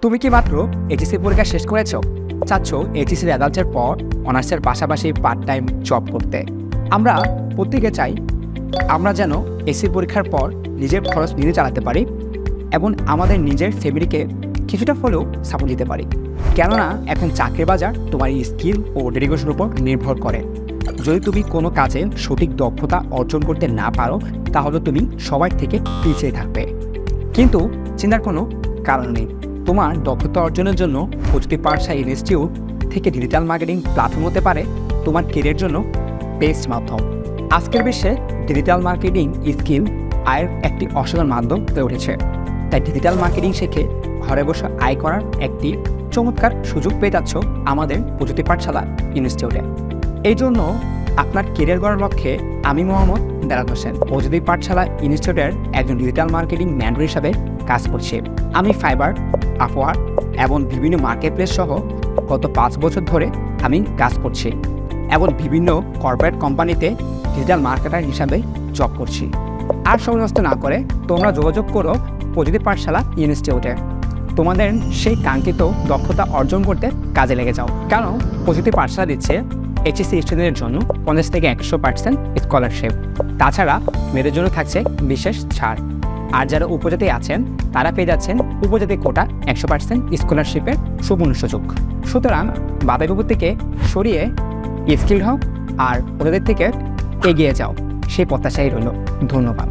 তুমি কি মাত্র এইচএসসি পরীক্ষা শেষ করেছো? চাচ্ছ এইচএসসি রেজাল্টের পর অনার্সের পাশাপাশি পার্ট টাইম জব করতে? আমরা প্রত্যেকে চাই আমরা যেন এসসি পরীক্ষার পর নিজের খরচ নিজে চালাতে পারি এবং আমাদের নিজের ফ্যামিলিকে কিছুটা হলেও সাপোর্ট দিতে পারি। কেননা এখন চাকরির বাজার তোমার এই স্কিল ও ডেডিকেশনের উপর নির্ভর করে। যদি তুমি কোনো কাজে সঠিক দক্ষতা অর্জন করতে না পারো, তাহলে তুমি সবার থেকে পিছিয়ে থাকবে। কিন্তু চিন্তার কোনো কারণ নেই। তোমার দক্ষতা অর্জনের জন্য প্রযুক্তি পাঠশালা ইনস্টিটিউট থেকে ডিজিটাল মার্কেটিং প্ল্যাটফর্ম হতে পারে তোমার কেরিয়ারের জন্য বেস্ট মাধ্যম। আজকের বিশ্বে ডিজিটাল মার্কেটিং স্কিল আয়ের একটি অসাধারণ মাধ্যম হয়ে উঠেছে। তাই ডিজিটাল মার্কেটিং শিখে ঘরে বসে আয় করার একটি চমৎকার সুযোগ পেয়ে যাচ্ছ আমাদের প্রযুক্তি পাঠশালা ইনস্টিটিউটে। এই জন্য আপনার কেরিয়ার গড়ার লক্ষ্যে আমি মোহাম্মদ দেলাত হোসেন প্রযুক্তি পাঠশালা ইনস্টিটিউটের একজন ডিজিটাল মার্কেটিং ম্যানেজার হিসাবে কাজ করছি। আমি ফাইবার, আপওয়ার্ক এবং বিভিন্ন মার্কেট প্লেস সহ গত 5 বছর ধরে আমি কাজ করছি এবং বিভিন্ন কর্পোরেট কোম্পানিতে ডিজিটাল মার্কেটার হিসাবে জব করছি। আর সময় নষ্ট না করে তোমরা যোগাযোগ করো প্রযুক্তি পাঠশালা ইনস্টিটিউটে। তোমাদের সেই কাঙ্ক্ষিত দক্ষতা অর্জন করতে কাজে লেগে যাও। কারণ প্রযুক্তি পাঠশালা দিচ্ছে এইচএসসি স্টুডেন্টের জন্য 50 থেকে 100% স্কলারশিপ। তাছাড়া মেয়েদের জন্য থাকছে বিশেষ ছাড়। আর যারা উপজাতি আছেন তারা পেয়ে যাচ্ছেন উপজাতি কোটা 100% স্কলারশিপের সুবর্ণ সুযোগ। সুতরাং বাধা বিপত্তি থেকে সরিয়ে স্কিল হও আর ওদের থেকে এগিয়ে যাও, সেই প্রত্যাশাই রইল। ধন্যবাদ।